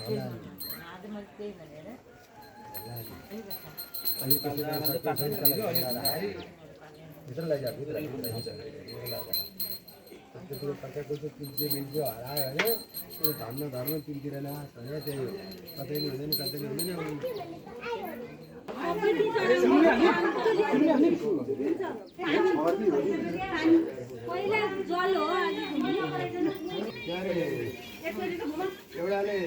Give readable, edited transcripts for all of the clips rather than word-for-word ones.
हरायो भने धर्म तिनतिर नआस भने त्यही कतै नि हुँदैन कतै नि हुँदैन एउटाले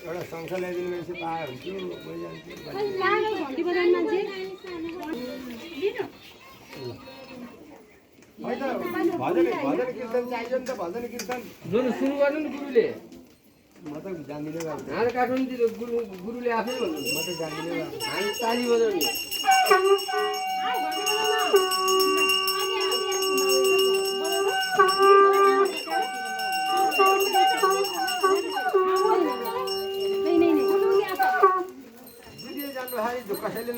एउटा संसार ल्याइदिने मान्छे पाए हुन्थ्यो भजन कीर्तन चाहियो नि त भजन कीर्तन सुरु गर्नु नि गुरुले म त जान्दिनँ हात काट्नु नि गुरुले आफै भन्नु म त जान्दिनँ हामी ताली बजाउने कसैले